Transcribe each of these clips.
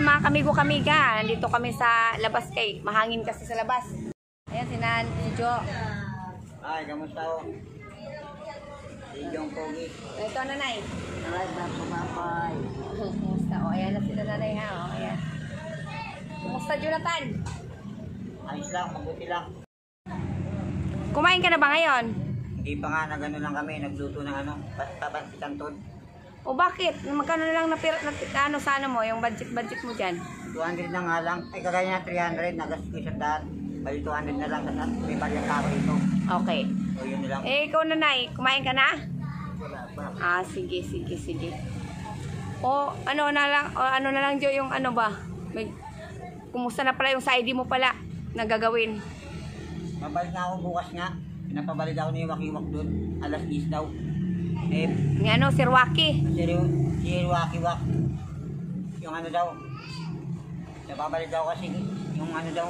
Ay, mga kamigo-kamiga, nandito kami sa labas kay mahangin kasi sa labas. Ayan, si Nanay Jo. Ay, kamusta ho? Idyong pogi. Ito, Nanay. Ay, mapapay. Kumusta? O, ayan na sila Nanay ha. O, ayan. Kumusta, Jonathan? Ayos lang, mabuti lang. Kumain ka na ba ngayon? Hindi pa nga, nag-ano lang kami, nagluto ng ano, pabansitan ton. O bakit? Magkano na lang ano sa ano mo, yung budget mo dyan? 200 na nga lang. Ay, kagaya na 300, nagastos ko 100. Bali 200 na lang, kasi may balyang ako ito. Okay. O, yun na lang. Eh, ikaw Nanay, kumain ka na? Wala pa. Ah, sige. O, ano na lang Jo, yung ano ba? Kumusta na pala yung sa ID mo pala na gagawin? Mabalik na ako bukas nga. Pinapabalik ako ni Wakiwak doon. Alas 10 daw. Eh, Ng ano, Sir Waki. si Wakiwak. Yung ano daw. Napabalik daw kasi yung ano daw.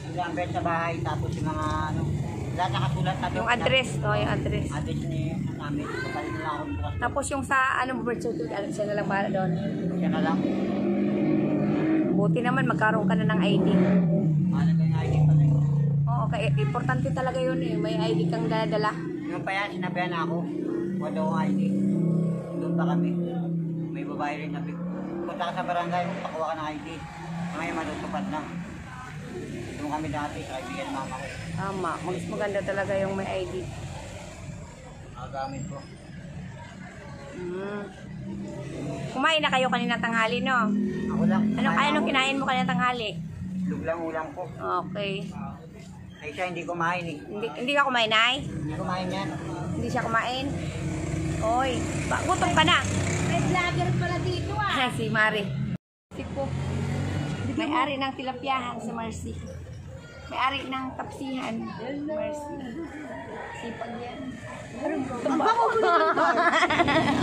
Yung number sa bahay. Tapos yung mga ano. Lahat nakasulat. Yung address. O, yung address. Address ni namin. Papalik na ako bukas. Tapos yung sa ano, birth certificate, siya na lang para doon. Siya na lang. Buti naman, magkaroon ka na ng ID. Mahalaga yung ID pa rin. Oo, kaya importante talaga yun eh. May ID kang dala-dala. Yung pa yan, sinabihan na ako. Wala akong ID. Doon pa kami. May babae rin na punta ka sa barangay, pakuha ka ng ID. Ngayon matutupad na. Doon kami dati, kaibigan mama ko. Tama, mas maganda talaga yung may ID. Nakagamit ko. Kumain na kayo kanina tanghali, no? Ako lang. Anong kinain mo kanina tanghali? Itlog lang ulam ko. Okay. Ay siya hindi kumain eh. Hindi ka kumain, Nay? Hindi kumain yan. Hindi siya kumain? Oy, gutom ka na. May vlogger pala dito ah. Si Mari. Siko. May-ari ng tilapyahan si Marcy. May-ari ng tapsihan. Marcy. Sipag yan. Mabango mo naman to.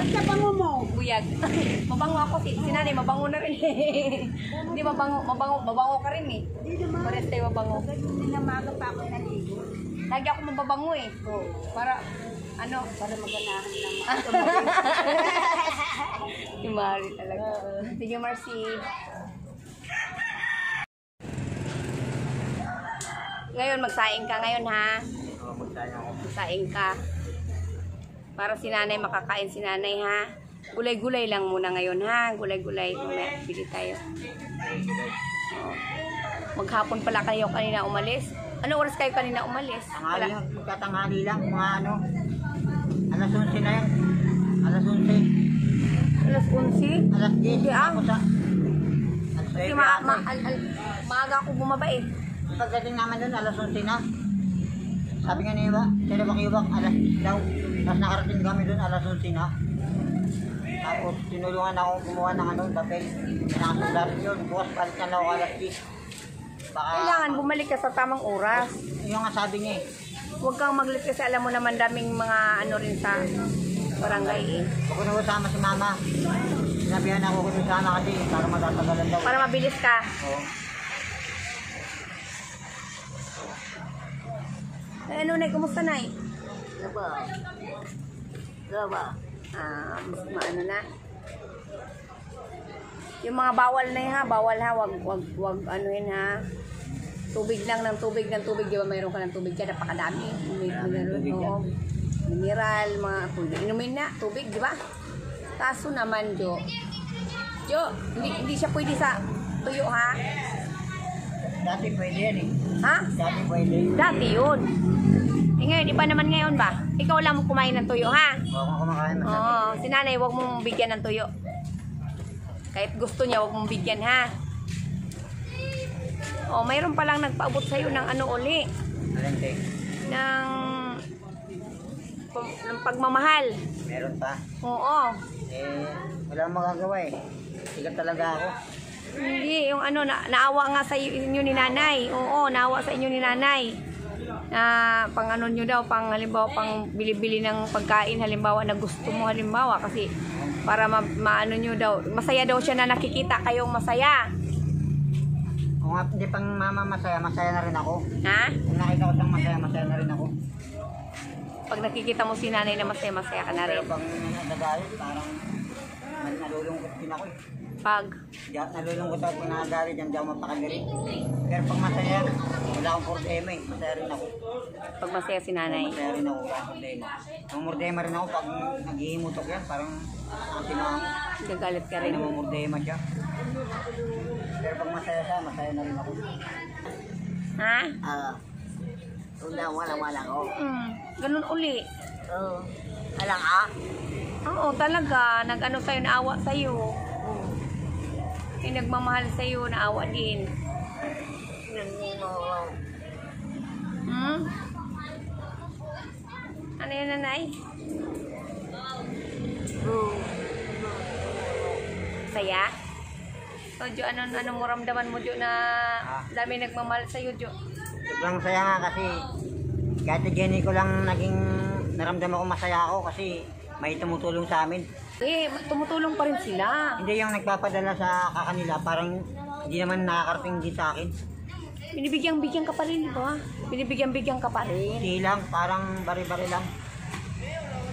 Basta bango mo. Buyag. Mabango ako. Si Nanay, mabango na rin. Hindi, mabango ka rin eh. Pares tayo mabango. Namaga pa ako naligo. Lagi ako mababango eh. Para Maganahan ng Si Mari talaga. Sige, Marcy. Ngayon, magsaing ka ngayon, ha? Oo, magsayin ako. Magsaing ka. Para si Nanay, makakain si Nanay, ha? Gulay-gulay lang muna ngayon, ha? Gulay-gulay. Pili tayo. Oh. Maghapon pala kayo kanina umalis. Ano oras kayo kanina umalis? Tanghali lang, magkatanghali lang. Mga ano, alas 11 na yan. Alas 11. Alas 11? Alas 10. Hindi ah. Ako sa... Alas Kasi 9. maaga ako bumaba eh. Pagdating naman doon, alas 11 na. Sabi nga niya ba, sila Wakiwak, alas 10 daw. Tapos nakarating kami doon, alas 11 na. Tapos tinulungan ako gumawa ng ano, papel. Pinakasulat yun. Bukas balik na lang ako alas 10. Baka, Kailangan bumalik ka sa tamang oras. yung nga sabi niya eh. Huwag kang maglit kasi alam mo naman daming mga ano rin sa barangay eh. Huwag ko na kasama si mama. Sinabihan ako kung sana kasi para matatagalan daw. Para mabilis ka. Oo. Eh, ano Nay, kumusta Nay? Diba? Mas maano na. Yung mga bawal na yun ha, bawal ha, wag ano yun ha. Tubig lang ng tubig, di ba mayroon ka ng tubig dyan, napakadami. Mineral, mga tubig. Inumin na, tubig, di ba? Kaso naman, Jo, hindi siya pwede sa tuyo ha. Dati pwede yan eh. Ha? Dati pwede. Dati yun. Eh ngayon, iba naman ngayon ba? Ikaw lang kumain ng tuyo ha? Huwag akong kumakain masabi. Oo, si Nanay, huwag mong bigyan ng tuyo. Kahit gusto niya, huwag mong bigyan, ha? Oh, mayroon palang nagpaabot sa'yo ng ano uli. Alente. Ng pagmamahal. Meron pa. Oo. Wala akong magagawa eh. Sikat talaga ako. Hindi, yung ano, naawa nga sa inyo ni Nanay. Oo, naawa sa inyo ni Nanay. Pang ano nyo daw, pang halimbawa, pang bili-bili ng pagkain, halimbawa na gusto mo, halimbawa, kasi para maano nyo daw, masaya daw siya na nakikita kayong masaya. Kung hindi pang mama masaya, masaya na rin ako. Ha? Kung nakita ko siyang masaya, masaya na rin ako. Pag nakikita mo si Nanay na masaya, masaya ka na rin. Pero pang nagagalit, parang nalulungkot din ako eh. Pag, Nalulungkot ako kung nakagalit, diyan daw mapakagalit. Pero pag masaya, wala akong problema eh. Masaya rin ako. pag masaya si nanay. Masaya rin ako, wala akong problema. Namumurdema rin ako pag naghihimutok yan, parang ang tinawang Gagalit ka rin. namumurdema siya. Pero pag masaya siya, masaya na rin ako. Ha? Wala ako. Ganun uli. Oo. Alang ah? Oo, talaga. Nag-ano sa'yo, naawa sa'yo. Yung nagmamahal sa'yo, naawa din. Hmm? Ano yun, nanay? Saya? So, Jo, ano mo ramdaman mo, Jo, na dami nagmamahal sa'yo, Jo? Sobrang saya nga kasi kahit si Jenny ko lang naging naramdaman ko masaya ako kasi may tumutulong sa amin. Eh, tumutulong pa rin sila. Hindi yung nagpapadala sa kakanila, parang hindi naman nakakarating din sa akin. Binibigyan-bigyan ka pa rin, di ba? Binibigyan-bigyan ka pa rin. Hindi lang, parang bari-bari lang.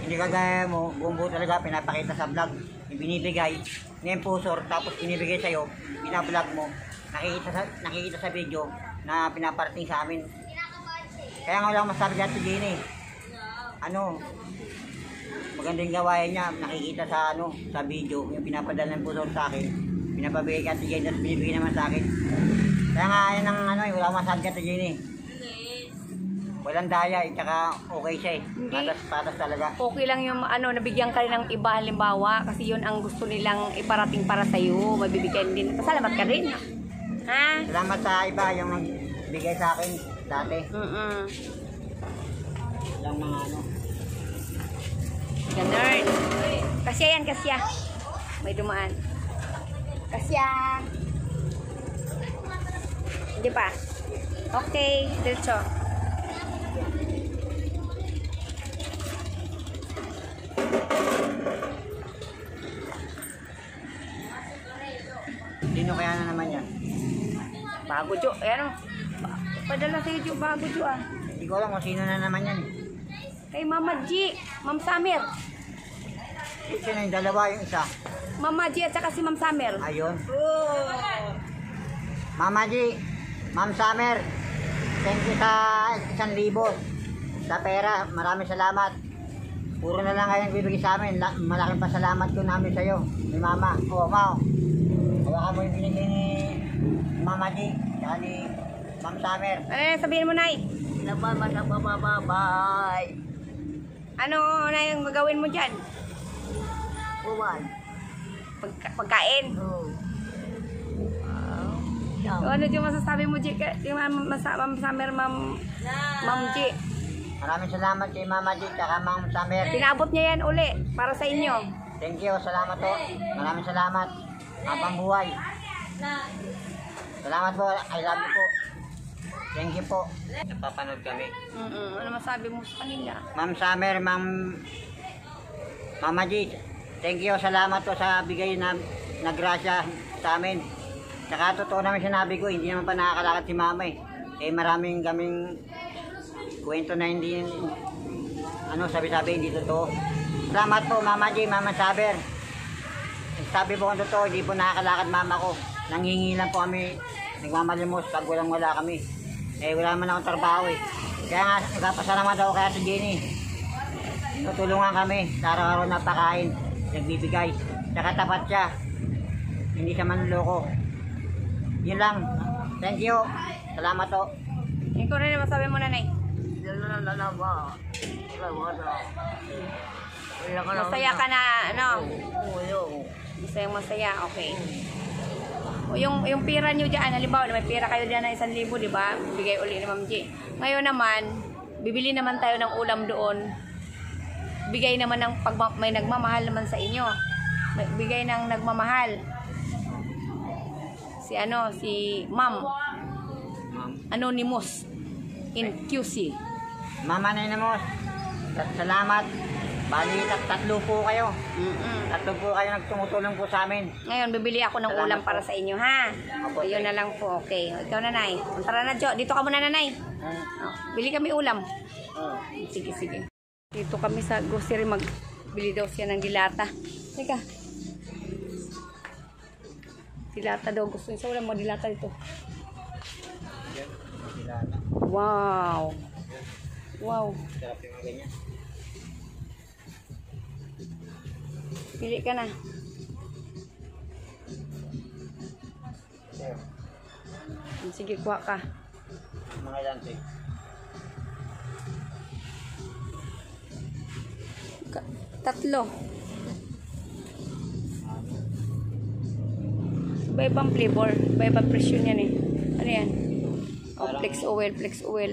Hindi kagaya mo, buong buo talaga pinapakita sa vlog. Binibigay, ngayon pusor, tapos binibigay sa'yo, binablog mo, nakikita sa video na pinaparating sa amin. Kaya nga wala akong masabi dyan si Jenny. Magandang gawain niya, nakikita sa video, yung pinapadala ng pusor sa akin, pinapabigay ka si Jenny, tapos binibigay naman sa akin. Kaya nga yan ang wala akong masabi dyan si Jenny. Walang daya, tsaka okay siya eh. Patas talaga. Okay lang yung nabigyan ka rin ng iba halimbawa kasi yun ang gusto nilang iparating para sa'yo. Mabibigyan din. Pasalamat ka rin. Ha? Salamat sa iba yung nagbigay sa akin dati. Lang mga Ganun. Kasya yan, kasya. May dumaan. Kasya. Hindi pa. Okay, diretso. Sino kaya na naman yan? Bago, Jo. Ayan o. Padala sa'yo, Jo. Bago, Jo ah. Hindi ko alam kung sino na naman yan. Kay Mama G. Ma'am Summer. Sino yung dalawa, yung isa? Mama G at saka si Ma'am Summer. Ayun. Mama G, Ma'am Summer, thank you sa 1,000 sa pera. Maraming salamat. Puro na lang kayong bibigay sa amin. Malaking pasalamat ko namin sa iyo, ni Mama. Mao. Hawakan mo yung binigay ni Mama G, saka ni Ma'am Summer. Ano yung sabihin mo, Nay? Bye. Ano na yung gagawin mo dyan? Buwan. Pagkain. So, ano yung masasabi mo, G? Yung Ma'am Summer, Ma'am G. Maraming salamat kay Mama G, saka Ma'am Summer. Pinabot niya yan uli para sa inyo. Thank you, salamat po. Maraming salamat. Habang buhay. Salamat po, I love you po. Thank you po. Napapanood kami. Ano masabi mo sa kanila? Ma'am Summer, Mama G, thank you, salamat po sa bigay na grasya sa amin. Saka totoo namin sinabi ko, hindi naman pa nakakalakad si Mama eh. Eh maraming kaming kwento na hindi, sabi-sabi, hindi totoo. Salamat po, Mama G, Mama Summer. Sabi po kung totoo, hindi po nakakalakad Mama ko. Nangingi lang po kami, nagmamalimos pag walang-wala kami. Eh wala man akong trabaho eh. Kaya nga, nagpapasalamat ako kaya si Jenny. Tutulungan kami sa araw-araw na pakain, nagbibigay. Tsaka tapat siya. Hindi siya manloko. Yun lang. Thank you. Salamat po. Ikaw na masabi mo, Nanay. Masaya ka na, Masaya, okay. O yung pera nyo dyan, halimbawa, may pera kayo dyan na 1,000, di ba? Bigay uli ni Ma'am G. Ngayon naman, bibili naman tayo ng ulam doon. Bigay naman ng may nagmamahal naman sa inyo. Bigay ng nagmamahal. Si Ma'am. Anonymous in QC. Mama Anonymous, salamat. Bali, tatlo po kayo. Tatlo po kayo nagtumutulong po sa amin. Ngayon, bibili ako ng ulam para sa inyo, ha? Ayun na lang po, okay. Ikaw, Nanay. Tara na, Jo. Dito ka muna, Nanay. Bili kami ulam. Sige. Dito kami sa grocery, magbili daw siya ng dilata. Teka. Dilata daw. Gusto niya. Wala mo dilata dito. Yan. Dilata. Wow. Wow. Sarap yung mga ganyan. Pili ka na. Sir, Sige, kuha ka. mga ilan, sir? Tatlo. Iba-ibang flavor. Iba-ibang presyo yan eh. Ano yan? Oh, flex oil, flex oil.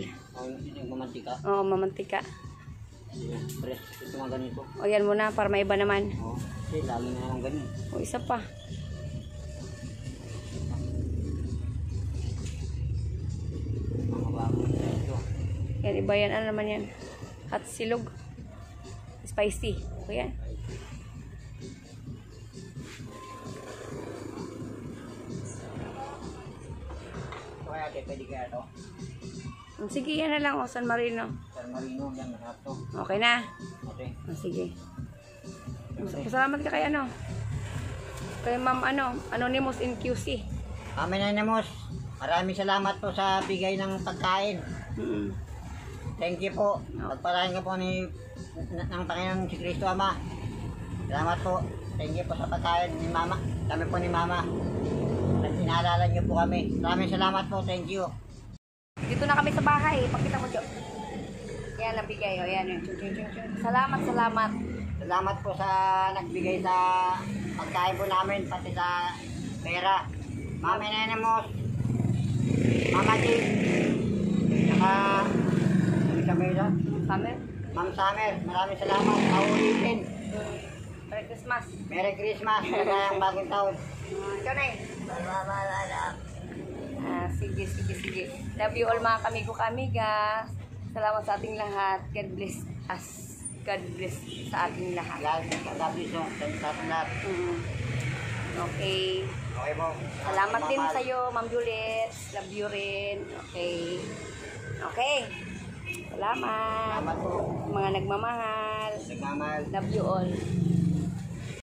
Yung mamantika. Oo, mamantika. Press. Ito mga ganito. O yan muna para maiba naman. Oo. Kasi lagi na yung ganun. O isa pa. Mga bagong ito. Yan, iba yan. Ano naman yan? Hot silog. Spicy. O yan. Ito kaya, pwede kaya ito? Sige, yan na lang. O, San Marino. San Marino, yan, masarap to. Okay na. Okay. O, sige. Salamat ka kay ano. Kay Ma'am ano, Anonymous in QC. Kami na Nemos, maraming salamat po sa bigay ng pagkain. Mm. Thank you po. Pagpalain ka po ng Panginoon si Kristo Ama. Salamat po. Thank you po sa pagkain ni Mama. Kami po ni Mama. At inaalala niyo po kami. Maraming salamat po. Thank you. Dito na kami sa bahay. Pakita mo, Jo. Yan, nabigay. O, yan. Salamat, salamat. Salamat po sa nagbigay sa pagkain po namin, pati sa pera. Mami Nenemos, Mama G, saka Camila, Summer. Ma'am Summer, maraming salamat. Paulitin. Merry Christmas. Merry Christmas, magandang bagong taon. Ikaw na eh. Sige, sige, sige. Love you all mga kamigo-kamiga. Salamat sa ating lahat. God bless us. God bless sa ating lahat. God bless you sa lahat. Okay. Okay po. Salamat din sa iyo, Ma'am Juliet. Love you rin. Okay. Okay. Salamat. Salamat po. Mga nagmamahal. Nagmamahal. Love you all.